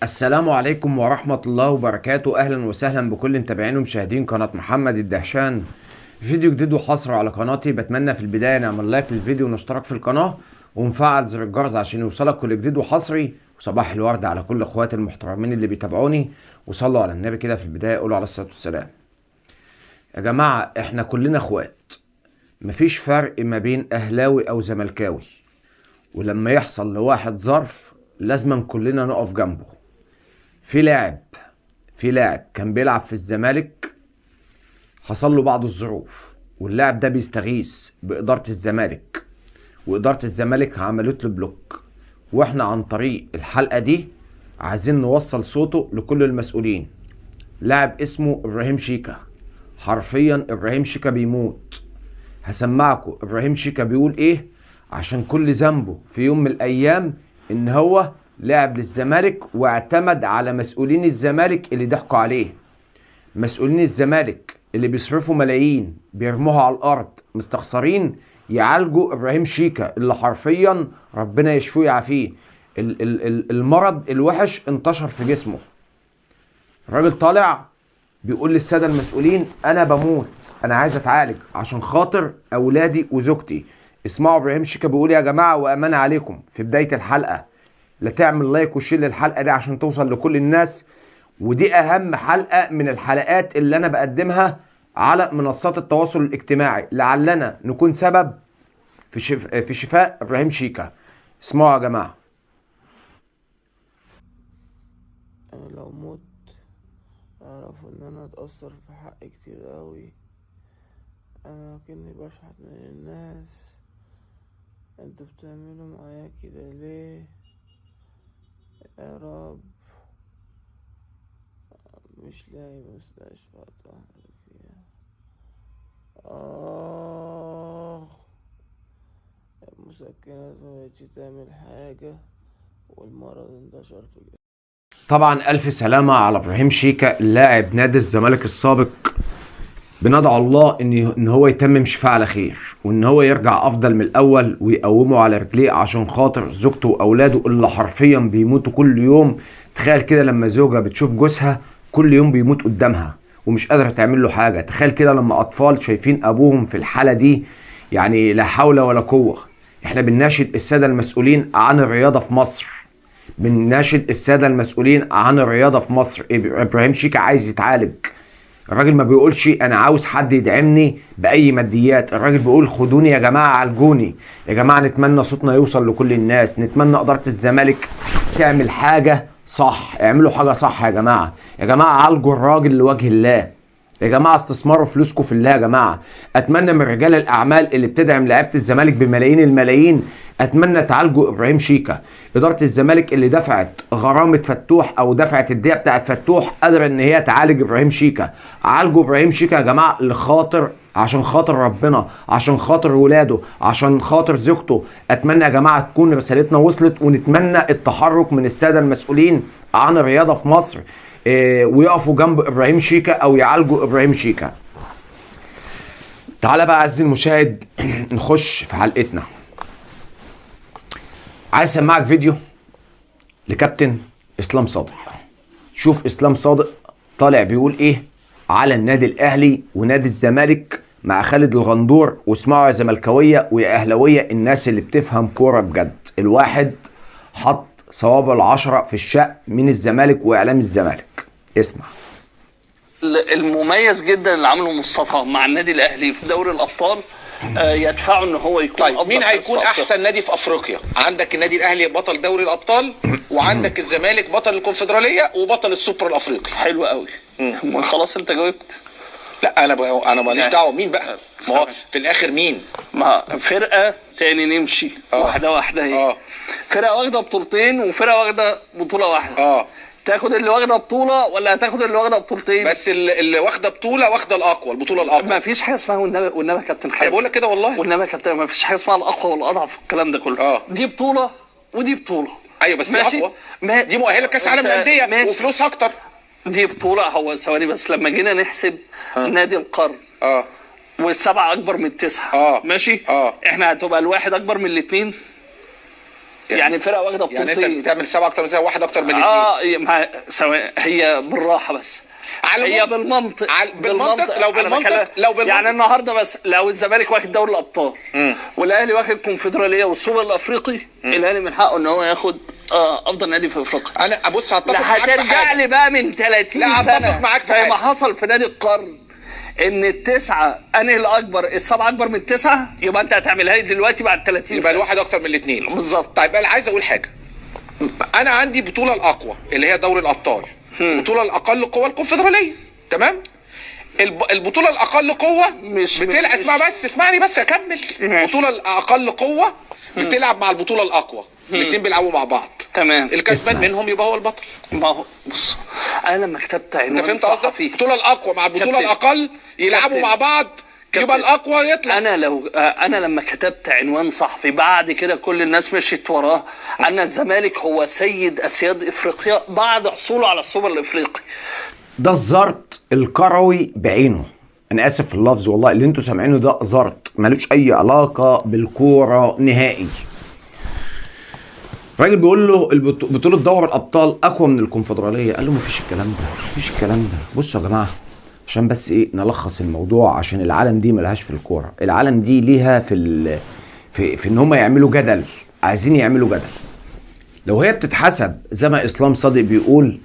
السلام عليكم ورحمة الله وبركاته. أهلا وسهلا بكل متابعين ومشاهدين قناة محمد الدهشان. فيديو جديد وحصري على قناتي. بتمنى في البداية نعمل لايك للفيديو ونشترك في القناة ونفعل زر الجرس عشان يوصلك كل جديد وحصري. وصباح الورد على كل اخواتي المحترمين اللي بيتابعوني، وصلوا على النبي كده في البداية، قولوا عليه الصلاة والسلام. يا جماعة احنا كلنا اخوات، مفيش فرق ما بين اهلاوي او زملكاوي، ولما يحصل لواحد ظرف لازم كلنا نقف جنبه. في لاعب كان بيلعب في الزمالك، حصل له بعض الظروف، واللاعب ده بيستغيث بإدارة الزمالك، وإدارة الزمالك عملت له بلوك. واحنا عن طريق الحلقة دي عايزين نوصل صوته لكل المسؤولين. لاعب اسمه إبراهيم شيكا، حرفيا إبراهيم شيكا بيموت. هسمعكم إبراهيم شيكا بيقول ايه، عشان كل ذنبه في يوم من الأيام ان هو لعب للزمالك واعتمد على مسؤولين الزمالك اللي ضحكوا عليه. مسؤولين الزمالك اللي بيصرفوا ملايين بيرموها على الارض مستخسرين يعالجوا ابراهيم شيكا اللي حرفيا ربنا يشفيه ويعافيه. المرض الوحش انتشر في جسمه. الراجل طالع بيقول للساده المسؤولين انا بموت، انا عايز اتعالج عشان خاطر اولادي وزوجتي. اسمعوا ابراهيم شيكا بيقول يا جماعه، وامانه عليكم في بدايه الحلقه لا تعمل لايك وشير للحلقه دي عشان توصل لكل الناس. ودي اهم حلقه من الحلقات اللي انا بقدمها على منصات التواصل الاجتماعي، لعلنا نكون سبب في شفاء ابراهيم شيكا. اسمعوا يا جماعه. انا لو مت اعرفوا ان انا اتأثر في حق كتير قوي. انا كني بشحت من الناس. انتوا بتعملوا معايا كده ليه يا رب؟ مش لاقي مستشفى اتأهل فيها. المسكنات مبقتش تعمل حاجة والمرض انتشر في جسمي. طبعا الف سلامه على ابراهيم شيكا لاعب نادي الزمالك السابق. بندعو الله ان هو يتمم شفاء على خير، وان هو يرجع افضل من الاول ويقومه على رجليه عشان خاطر زوجته واولاده اللي حرفيا بيموتوا كل يوم. تخيل كده لما زوجة بتشوف جوزها كل يوم بيموت قدامها ومش قادرة تعمل له حاجة. تخيل كده لما اطفال شايفين ابوهم في الحالة دي، يعني لا حول ولا قوة. احنا بنناشد السادة المسؤولين عن الرياضة في مصر، بنناشد السادة المسؤولين عن الرياضة في مصر. ابراهيم شيكا عايز يتعالج. الراجل ما بيقولش انا عاوز حد يدعمني باي ماديات، الراجل بيقول خدوني يا جماعه، عالجوني يا جماعه. نتمنى صوتنا يوصل لكل الناس، نتمنى اداره الزمالك تعمل حاجه صح. اعملوا حاجه صح يا جماعه. يا جماعه عالجوا الراجل لوجه الله. يا جماعه استثمروا فلوسكم في الله يا جماعه. اتمنى من رجال الاعمال اللي بتدعم لعيبه الزمالك بملايين الملايين، اتمنى تعالجوا ابراهيم شيكا. اداره الزمالك اللي دفعت غرامه فتوح او دفعت الديه بتاعت فتوح قادره ان هي تعالج ابراهيم شيكا. عالجوا ابراهيم شيكا يا جماعه عشان خاطر ربنا، عشان خاطر ولاده، عشان خاطر زوجته. اتمنى يا جماعه تكون رسالتنا وصلت، ونتمنى التحرك من الساده المسؤولين عن الرياضه في مصر ويقفوا جنب ابراهيم شيكا او يعالجوا ابراهيم شيكا. تعالى بقى عزيزي المشاهد نخش في حلقتنا. عايز اسمعك فيديو لكابتن اسلام صادق. شوف اسلام صادق طالع بيقول ايه على النادي الاهلي ونادي الزمالك مع خالد الغندور. واسمعوا يا زملكاويه ويا اهلاويه الناس اللي بتفهم كوره بجد. الواحد حط صوابع العشرة في الشق من الزمالك واعلام الزمالك. اسمع. المميز جدا اللي عمله مصطفى مع النادي الاهلي في دوري الابطال يدفعه ان هو يكون طيب مين هيكون احسن نادي في افريقيا؟ عندك النادي الاهلي بطل دوري الابطال، وعندك الزمالك بطل الكونفدراليه وبطل السوبر الافريقي. حلو قوي. خلاص انت جاوبت. لا انا ماليش دعوه مين بقى. ما هو في الاخر مين؟ ما فرقه تاني نمشي واحده واحده اهي. فرقه واخده بطولتين وفرقه واخده بطوله واحده. تاخد اللي واخده بطوله ولا هتاخد اللي واخده بطولتين؟ بس اللي واخده بطوله واخده الاقوى، البطوله الاقوى. ما فيش حاجه اسمها والنبي يا كابتن حاجه. انا بقول لك كده والله. والنبي يا كابتن ما فيش حاجه اسمها الاقوى والاضعف الكلام ده كله. دي بطوله ودي بطوله. ايوه بس دي اقوى. دي مؤهله كاس عالم للانديه وفلوس اكتر. دي بطوله. هو ثواني بس، لما جينا نحسب نادي القرن والسبعه اكبر من التسعه. ماشي. احنا هتبقى الواحد اكبر من الاثنين. يعني فرقه واخده بطولتين. يعني انت بتعمل 7 اكتر من 7، واحد اكتر من الاثنين. هي بالراحه بس، هي بالمنطق. لو يعني النهارده بس لو الزمالك واخد دوري الابطال والاهلي واخد الكونفدراليه والسوبر الافريقي، الاهلي من حقه ان هو ياخد افضل نادي في افريقيا. انا ابص هتفق معاك في هترجع لي بقى من 30 سنه. لا هتفق معاك في زي ما حصل في نادي القرن، ان التسعه انهي الاكبر، السبعه اكبر من التسعه، يبقى انت هتعملها لي دلوقتي بعد 30 يبقى سنه. الواحد اكتر من الاثنين بالظبط. طيب انا عايز اقول حاجه، انا عندي بطوله الاقوى اللي هي دوري الابطال، البطوله الاقل قوه الكونفدراليه، تمام؟ البطوله الاقل قوه بتلعب، اسمعني بس اكمل. البطوله الاقل قوه بتلعب مع البطوله الاقوى، الاثنين بيلعبوا مع بعض، تمام. الكسبان منهم يبقى هو البطل. ما هو بص، انا لما كتبت عنوان انت فهمت قصدي؟ البطوله الاقوى مع البطوله الاقل يلعبوا مع بعض، يبقى الاقوى يطلع. انا لما كتبت عنوان صحفي بعد كده كل الناس مشيت وراه، ان الزمالك هو سيد اسياد افريقيا بعد حصوله على السوبر الافريقي. ده الزرط الكروي بعينه. انا اسف في اللفظ والله، اللي انتوا سامعينه ده زرط ملوش اي علاقه بالكوره نهائي. الراجل بيقول له بطوله دوري الابطال اقوى من الكونفدراليه، قال له مفيش الكلام ده، مفيش الكلام ده. بصوا يا جماعه، عشان بس ايه نلخص الموضوع، عشان العالم دي ملهاش في الكوره، العالم دي ليها في ان هم يعملوا جدل، عايزين يعملوا جدل. لو هي بتتحسب زي ما اسلام صادق بيقول،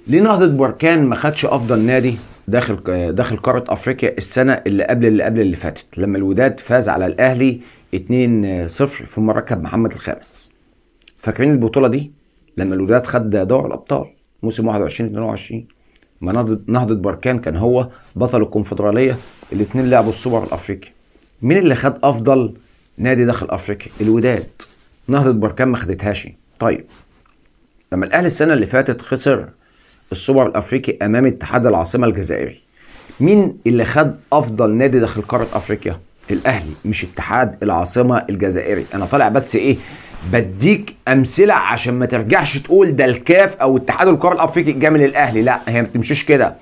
ليه نهضة بركان ما خدش افضل نادي داخل قاره افريقيا السنه اللي فاتت، لما الوداد فاز على الاهلي 2-0 في مركب محمد الخامس؟ فاكرين البطوله دي لما الوداد خد دوري الابطال موسم 21-22؟ ما نهضة بركان كان هو بطل الكونفدراليه، الاثنين لعبوا السوبر الافريقي. مين اللي خد افضل نادي داخل افريقيا؟ الوداد. نهضة بركان ما خدتهاش. طيب لما الاهلي السنه اللي فاتت خسر السوبر الافريقي امام اتحاد العاصمه الجزائري، مين اللي خد افضل نادي داخل قاره افريقيا؟ الاهلي، مش اتحاد العاصمه الجزائري. انا طالع بس ايه بديك امثله عشان ما ترجعش تقول ده الكاف او اتحاد القاره الافريقي جامل الاهلي، لا هي ما بتمشيش كده.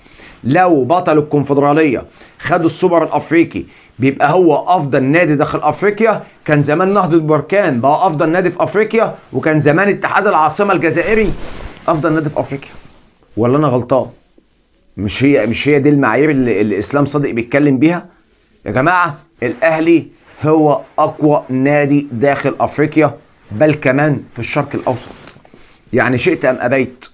لو بطل الكونفدراليه خد السوبر الافريقي بيبقى هو افضل نادي داخل افريقيا، كان زمان نهضة بركان بقى افضل نادي في افريقيا، وكان زمان اتحاد العاصمه الجزائري افضل نادي في افريقيا. ولا انا غلطان؟ مش هي دي المعايير اللي اسلام صادق بيتكلم بيها يا جماعه؟ الاهلي هو اقوى نادي داخل افريقيا، بل كمان في الشرق الاوسط. يعني شئت ام ابيت،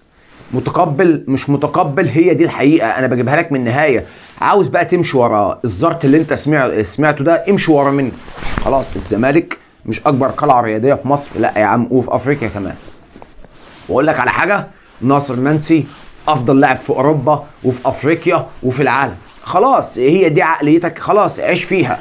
متقبل مش متقبل، هي دي الحقيقه، انا بجيبها لك من النهايه. عاوز بقى تمشي ورا الزرط اللي انت سمعته ده، امشي ورا منه. خلاص الزمالك مش اكبر قلعه رياضيه في مصر، لا يا عم، وفي افريقيا كمان. واقول لك على حاجه، ناصر منسي افضل لاعب في اوروبا وفي افريقيا وفي العالم. خلاص هي دي عقليتك، خلاص عيش فيها،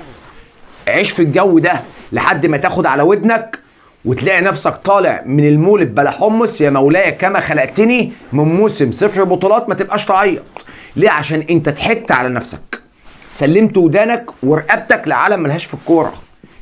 عيش في الجو ده لحد ما تاخد على ودنك وتلاقي نفسك طالع من المولد بلا حمص. يا مولاي كما خلقتني، من موسم 0 بطولات ما تبقاش تعيط. ليه؟ عشان انت ضحكت على نفسك، سلمت ودانك ورقبتك لعالم ملهاش في الكوره.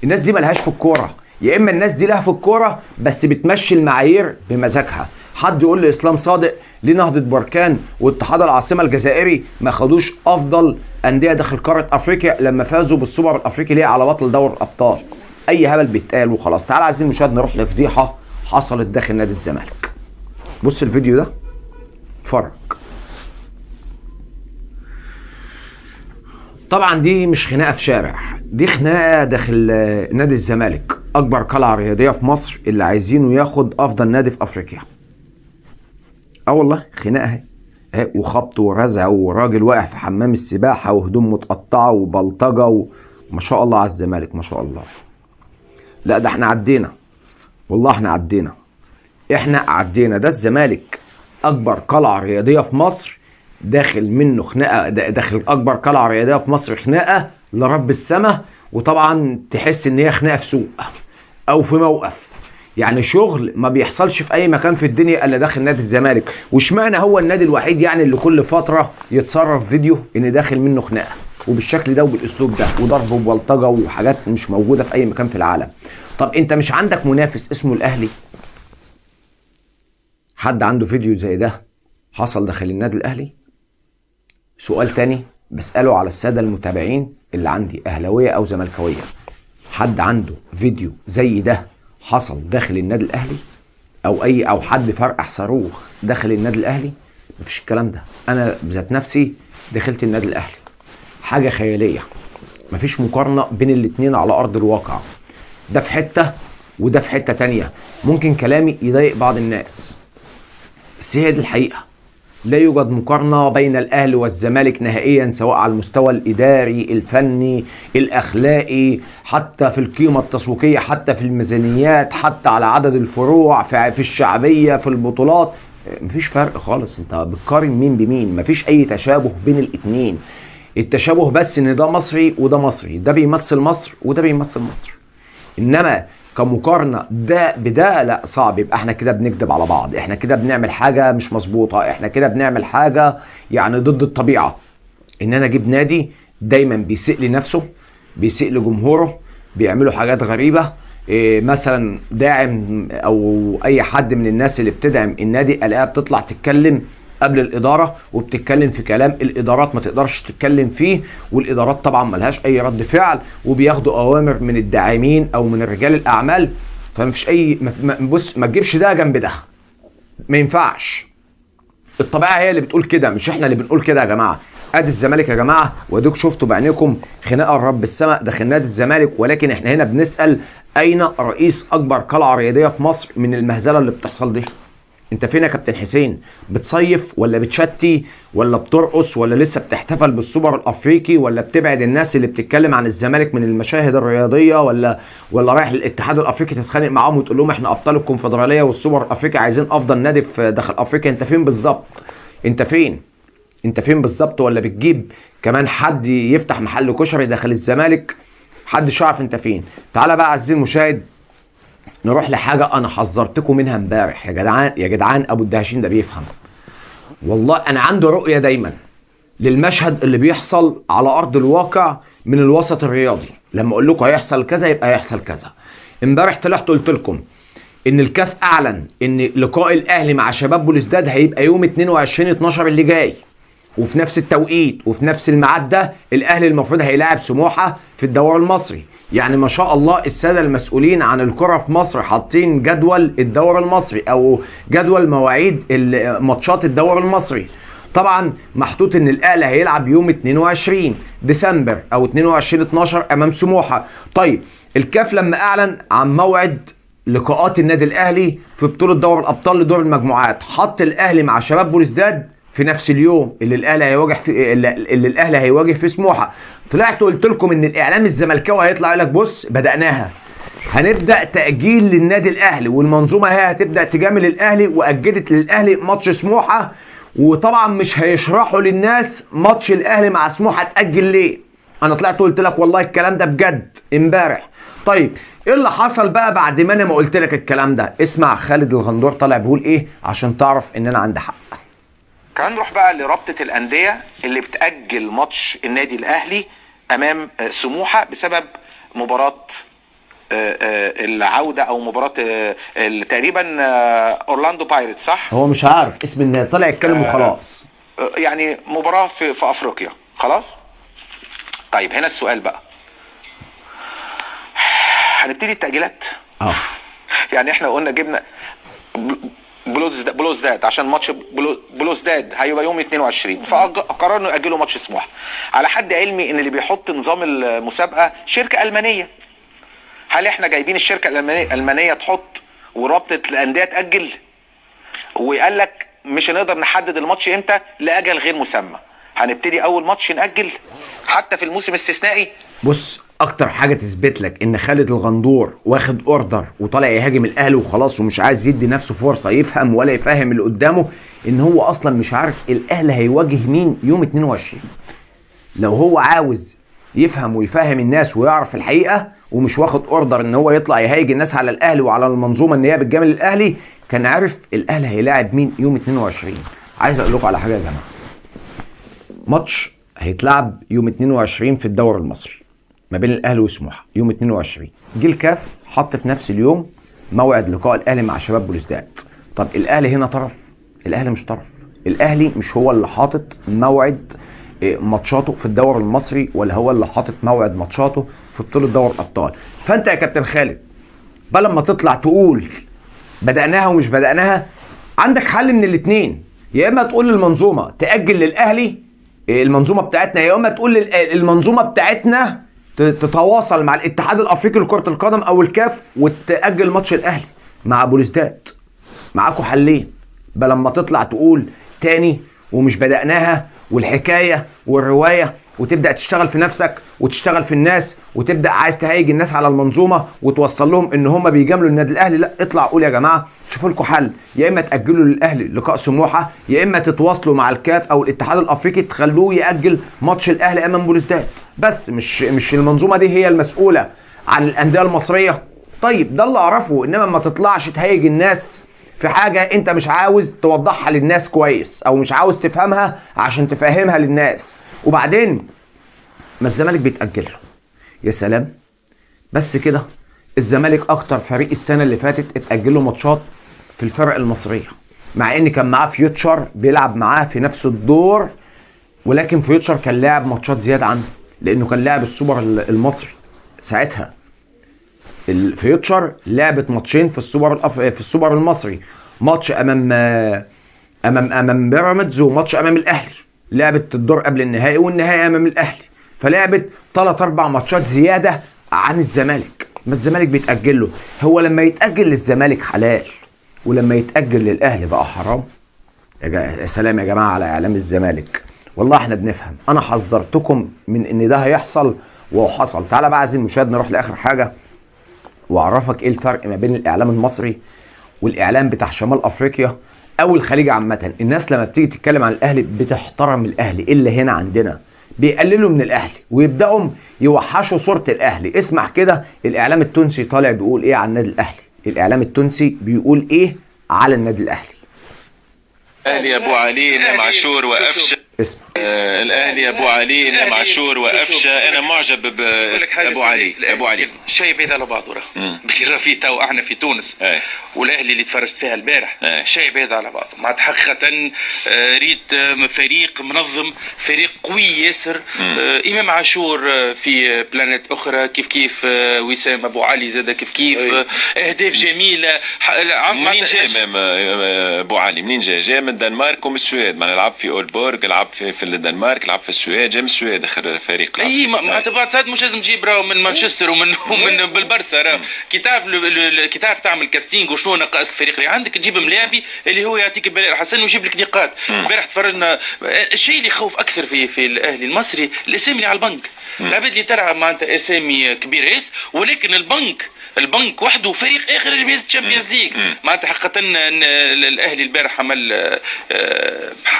الناس دي ملهاش في الكوره، يا اما الناس دي لها في الكوره بس بتمشي المعايير بمزاجها. حد يقول لي اسلام صادق ليه نهضة بركان واتحاد العاصمه الجزائري ما خدوش افضل انديه داخل قاره افريقيا لما فازوا بالسوبر الافريقي ليه على بطل دوري الابطال؟ اي هبل بيتقال وخلاص. تعال عايزين المشاهد نروح لفضيحه حصلت داخل نادي الزمالك. بص الفيديو ده، اتفرج. طبعا دي مش خناقه في شارع، دي خناقه داخل نادي الزمالك، اكبر قلعه رياضيه في مصر، اللي عايزينه ياخد افضل نادي في افريقيا. والله خناقه اهي، وخبط ورزع، وراجل واقع في حمام السباحه، وهدوم متقطعه، وبلطجه، وما شاء الله على الزمالك ما شاء الله. لا ده احنا عدينا، والله احنا عدينا. ده الزمالك اكبر قلعه رياضيه في مصر، داخل منه خناقه، داخل اكبر قلعه رياضيه في مصر خناقه لرب السماء. وطبعا تحس ان هي خناقه في سوق او في موقف، يعني شغل ما بيحصلش في اي مكان في الدنيا الا داخل نادي الزمالك. واشمعنى هو النادي الوحيد يعني اللي كل فتره يتصرف فيديو ان داخل منه خناقه وبالشكل ده وبالاسلوب ده، وضرب وبلطجه وحاجات مش موجوده في اي مكان في العالم. طب انت مش عندك منافس اسمه الاهلي؟ حد عنده فيديو زي ده حصل داخل النادي الاهلي؟ سؤال تاني بسأله على السادة المتابعين اللي عندي، اهلاويه او زملكاويه، حد عنده فيديو زي ده حصل داخل النادي الاهلي؟ او حد فرقع صاروخ داخل النادي الاهلي، مفيش الكلام ده. انا بذات نفسي دخلت النادي الاهلي، حاجه خياليه، مفيش مقارنه بين الاتنين على ارض الواقع. ده في حته وده في حته تانيه. ممكن كلامي يضايق بعض الناس، بس هي دي الحقيقه. لا يوجد مقارنه بين الاهلي والزمالك نهائيا، سواء على المستوى الاداري، الفني، الاخلاقي، حتى في القيمه التسويقيه، حتى في الميزانيات، حتى على عدد الفروع، في الشعبيه، في البطولات. مفيش فرق خالص. انت بتقارن مين بمين؟ مفيش اي تشابه بين الاتنين. التشابه بس ان ده مصري وده مصري، ده بيمثل مصر وده بيمثل مصر. انما كمقارنه ده بده لا، صعب. يبقى احنا كده بنكذب على بعض، احنا كده بنعمل حاجه مش مظبوطه، احنا كده بنعمل حاجه يعني ضد الطبيعه. ان انا اجيب نادي دايما بيسيء لنفسه، بيسيء لجمهوره، بيعملوا حاجات غريبه، مثلا داعم او اي حد من الناس اللي بتدعم النادي الاقيها بتطلع تتكلم قبل الاداره، وبتتكلم في كلام الادارات ما تقدرش تتكلم فيه، والادارات طبعا ملهاش اي رد فعل، وبياخدوا اوامر من الداعمين او من رجال الاعمال. فمفيش اي بص، ما تجيبش ده جنب ده، ما ينفعش. الطبيعه هي اللي بتقول كده، مش احنا اللي بنقول كده يا جماعه. ادي الزمالك يا جماعه، واديك شفتوا بعينيكم خناقه الرب السماء داخل نادي الزمالك. ولكن احنا هنا بنسال اين رئيس اكبر قلعه رياضيه في مصر من المهزله اللي بتحصل دي؟ انت فين يا كابتن حسين؟ بتصيف ولا بتشتي ولا بترقص ولا لسه بتحتفل بالسوبر الافريقي، ولا بتبعد الناس اللي بتتكلم عن الزمالك من المشاهد الرياضيه، ولا رايح للاتحاد الافريقي تتخانق معاهم وتقول لهم احنا ابطال الكونفدراليه والسوبر الافريقي عايزين افضل نادي في داخل افريقيا؟ انت فين بالظبط؟ انت فين بالظبط؟ ولا بتجيب كمان حد يفتح محل كشري داخل الزمالك؟ محدش يعرف انت فين. تعالى بقى عزيزي المشاهد نروح لحاجه انا حذرتكم منها امبارح. يا جدعان ابو الدهشين ده بيفهم والله. انا عندي رؤيه دايما للمشهد اللي بيحصل على ارض الواقع من الوسط الرياضي. لما اقول لكم هيحصل كذا يبقى هيحصل كذا. امبارح طلعت قلت لكم ان الكاف اعلن ان لقاء الاهلي مع شباب بلوزداد هيبقى يوم 22/12 اللي جاي، وفي نفس التوقيت وفي نفس الميعاد ده الاهلي المفروض هيلاعب سموحه في الدوري المصري. يعني ما شاء الله الساده المسؤولين عن الكره في مصر حاطين جدول الدوري المصري او جدول مواعيد ماتشات الدوري المصري. طبعا محطوط ان الاهلي هيلعب يوم 22 ديسمبر او 22/12 امام سموحه. طيب الكاف لما اعلن عن موعد لقاءات النادي الاهلي في بطوله دوري الابطال لدور المجموعات، حط الاهلي مع شباب بلوزداد في نفس اليوم اللي الاهلي هيواجه فيه سموحه. طلعت قلت لكم ان الاعلام الزملكاوي هيطلع يقول لك بص بدأناها، هنبدا تاجيل للنادي الاهلي، والمنظومه هي هتبدا تجامل الاهلي، واجلت للاهلي ماتش سموحه. وطبعا مش هيشرحوا للناس ماتش الاهلي مع سموحه اتاجل ليه. انا طلعت قلت لك والله الكلام ده بجد امبارح. طيب ايه اللي حصل بقى بعد ما انا ما قلت لك الكلام ده؟ اسمع خالد الغندور طالع بيقول ايه عشان تعرف ان انا عندي حق. كمان نروح بقى لرابطة الأندية اللي بتأجل ماتش النادي الأهلي أمام سموحة بسبب مباراة العودة أو مباراة تقريبا أورلاندو بايرتس، صح؟ هو مش عارف اسم النادي، طلع يتكلم وخلاص. يعني مباراة في أفريقيا خلاص. طيب هنا السؤال بقى، هنبتدي التأجيلات؟ يعني احنا قلنا جبنا بلوزداد عشان ماتش بلوزداد هيبقى يوم 22، فقرروا يأجلوا ماتش سموحة. على حد علمي ان اللي بيحط نظام المسابقة شركة ألمانية. هل احنا جايبين الشركة الألمانية تحط ورابطة الأندية تأجل؟ وقال لك مش هنقدر نحدد الماتش امتى لأجل غير مسمى، هنبتدي اول ماتش نأجل حتى في الموسم الاستثنائي. بص اكتر حاجه تثبت لك ان خالد الغندور واخد اوردر وطالع يهاجم الاهلي وخلاص، ومش عايز يدي نفسه فرصه يفهم ولا يفهم اللي قدامه، ان هو اصلا مش عارف الاهلي هيواجه مين يوم 22. لو هو عاوز يفهم ويفهم الناس ويعرف الحقيقه، ومش واخد اوردر ان هو يطلع يهايج الناس على الاهلي وعلى المنظومه ان هي بتجامل الاهلي، كان عارف الاهلي هيلاعب مين يوم 22. عايز اقول لكم على حاجه يا جماعه، ماتش هيتلعب يوم 22 في الدوري المصري ما بين الاهلي وسموحه يوم 22. جه الكاف حط في نفس اليوم موعد لقاء الاهلي مع شباب بلوزداد. طب الاهلي هنا طرف؟ الاهلي مش طرف. الاهلي مش هو اللي حاطط موعد ماتشاته في الدوري المصري، ولا هو اللي حاطط موعد ماتشاته في بطوله دوري الابطال. فانت يا كابتن خالد بقى لما تطلع تقول بدأناها ومش بدأناها، عندك حل من الاتنين. يا اما تقول للمنظومه تأجل للاهلي المنظومه بتاعتنا، يا اما تقول المنظومه بتاعتنا تتواصل مع الاتحاد الافريقي لكره القدم او الكاف وتأجل ماتش الاهلي مع بوليسداد. معاكوا حلين، لما تطلع تقول تاني ومش بدأناها والحكايه والروايه وتبدأ تشتغل في نفسك وتشتغل في الناس وتبدأ عايز تهيج الناس على المنظومه وتوصل لهم ان هم بيجاملوا النادي الاهلي. لا، اطلع قول يا جماعه شوفوا لكم حل، يا اما تأجلوا للاهلي لقاء سموحه، يا اما تتواصلوا مع الكاف او الاتحاد الافريقي تخلوه يأجل ماتش الاهلي امام بوليسداد. بس مش المنظومه دي هي المسؤوله عن الانديه المصريه. طيب ده اللي اعرفه، انما ما تطلعش تهيج الناس في حاجه انت مش عاوز توضحها للناس كويس او مش عاوز تفهمها عشان تفهمها للناس. وبعدين ما الزمالك بيتأجل له، يا سلام، بس كده. الزمالك اكتر فريق السنه اللي فاتت اتأجل له ماتشات في الفرق المصريه، مع ان كان معاه فيوتشر بيلعب معاه في نفس الدور، ولكن فيوتشر كان لاعب ماتشات زياده عنه لانه كان لاعب السوبر المصري ساعتها. الفيوتشر لعبت ماتشين في السوبر المصري، ماتش امام بيراميدز وماتش امام الاهلي، لعبت الدور قبل النهائي والنهائي امام الاهلي، فلعبت 3-4 ماتشات زياده عن الزمالك. ما الزمالك بيتأجل له، هو لما يتأجل للزمالك حلال ولما يتأجل للاهلي بقى حرام؟ يا سلام يا جماعه على اعلام الزمالك، والله احنا بنفهم. انا حذرتكم من ان ده هيحصل وحصل. تعالى بقى عايزين المشاهد نروح لاخر حاجه واعرفك ايه الفرق ما بين الاعلام المصري والاعلام بتاع شمال افريقيا او الخليج عامه. الناس لما بتيجي تتكلم عن الاهلي بتحترم الاهلي، الا هنا عندنا بيقللوا من الاهلي ويبداوا يوحشوا صوره الاهلي. اسمع كده الاعلام التونسي طالع بيقول ايه عن النادي الاهلي، الاعلام التونسي بيقول ايه على النادي الاهلي. الاهلي ابو علي امام عاشور وافشة. اسم الاهلي ابو علي امام عاشور وافشة. انا معجب بابو علي. ابو علي شيء بعيد على بعضه راه في تو احنا في تونس والاهلي اللي تفرجت فيها البارح شيء بعيد على بعضه. مع حقيقه ريت فريق منظم، فريق قوي ياسر. امام عاشور في بلانيت اخرى، كيف وسام ابو علي زاد كيف اهداف جميله. منين جاي ابو علي؟ منين جاي من الدنمارك ومن السويد. ما لعب في اولبورغ، لعب في الدنمارك، لعب في السويد، جاي من السويد اخر فريق. اي ما تبغى ساعات مش لازم تجيب راهو من مانشستر ومن بالبرسا. راه كي تعرف تعمل كاستينغ وشنو ناقص الفريق اللي عندك، تجيب ملاعبي اللي هو يعطيك البلاء الحسن ويجيب لك نقاط. امبارح تفرجنا. الشيء اللي يخوف اكثر في الاهلي المصري الاسامي اللي على البنك. العباد اللي ترى معناتها اسامي كبيره ياس، ولكن البنك وحده فريق اخر جميز تشامبيونز ليج. معناتها حقيقه الاهلي البارح عمل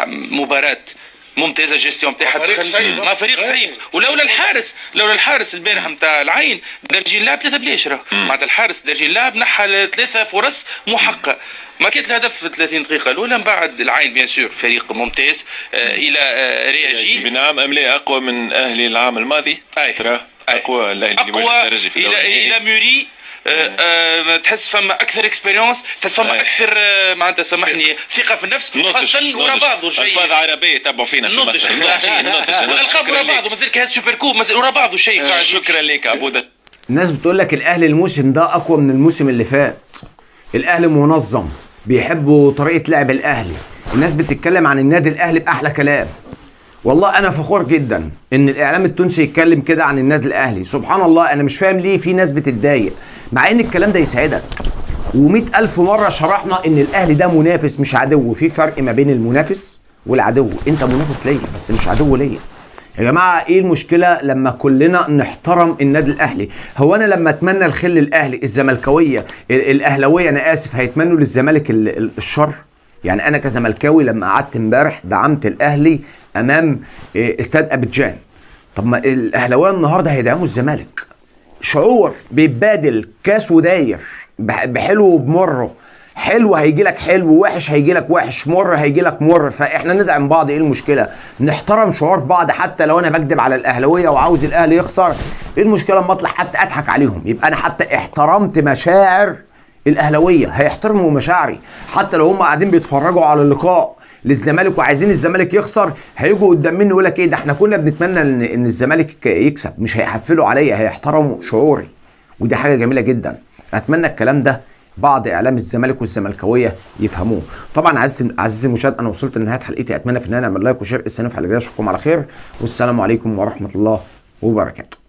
مباراه ممتازه، جيستيون تاعها ما فريق صعيب. ولولا الحارس البارح نتاع العين درجي اللاعب 3 بلاش. راه معناتها الحارس درجي اللاعب نحى 3 فرص محققه. ما كانت الهدف في 30 دقيقه الاولى. من بعد العين بيان سور فريق ممتاز الى رياجي بنعم املي اقوى من اهلي العام الماضي. ترى اقوى اللي درجي في الى موري. تحس فما اكثر اكسبيريونس، تحس فما اكثر معناتها سامحني ثقه في النفس، خاصه ورا بعضه شيء. الفاظ عربيه تابعوا فينا في مصر. والالقاب ورا بعضه مازال كهذا سوبر كوب مازال ورا بعضه شيء. شكرا لك ابو ده. الناس بتقول لك الاهلي الموسم ده اقوى من الموسم اللي فات. الاهلي منظم، بيحبوا طريقه لعب الاهلي. الناس بتتكلم عن النادي الاهلي باحلى كلام. والله انا فخور جدا ان الاعلام التونسي يتكلم كده عن النادي الاهلي. سبحان الله، انا مش فاهم ليه في ناس بتتضايق مع ان الكلام ده يسعدك. و100,000 مره شرحنا ان الاهلي ده منافس مش عدو. في فرق ما بين المنافس والعدو. انت منافس ليا بس مش عدو ليا. يا جماعه ايه المشكله لما كلنا نحترم النادي الاهلي؟ هو انا لما اتمنى الخير للاهلي، الزملكاويه الاهلاويه انا اسف هيتمنوا للزمالك الشر؟ يعني انا كزملكاوي لما قعدت امبارح دعمت الاهلي امام استاد ابيجان. طب ما الاهلاويه النهارده هيدعموا الزمالك. شعور بيتبادل، كاس وداير، بحلو وبمره. حلو هيجي لك حلو، وحش هيجي لك وحش، مر هيجي لك مر. فاحنا ندعم بعض. ايه المشكله؟ نحترم شعور بعض. حتى لو انا بكذب على الاهلاويه وعاوز الاهلي يخسر، ايه المشكله اما اطلع حتى اضحك عليهم؟ يبقى انا حتى احترمت مشاعر الاهلاويه، هيحترموا مشاعري. حتى لو هم قاعدين بيتفرجوا على اللقاء للزمالك وعايزين الزمالك يخسر، هيجوا قدام مني يقول لك ايه ده احنا كنا بنتمنى ان الزمالك يكسب. مش هيحفلوا عليا، هيحترموا شعوري. ودي حاجه جميله جدا. اتمنى الكلام ده بعض اعلام الزمالك والزملكاويه يفهموه. طبعا عزيزي المشاهد، انا وصلت لنهايه حلقتي، اتمنى في النهايه نعمل لايك وشير. استنوا في حلقه جايه، اشوفكم على خير، والسلام عليكم ورحمه الله وبركاته.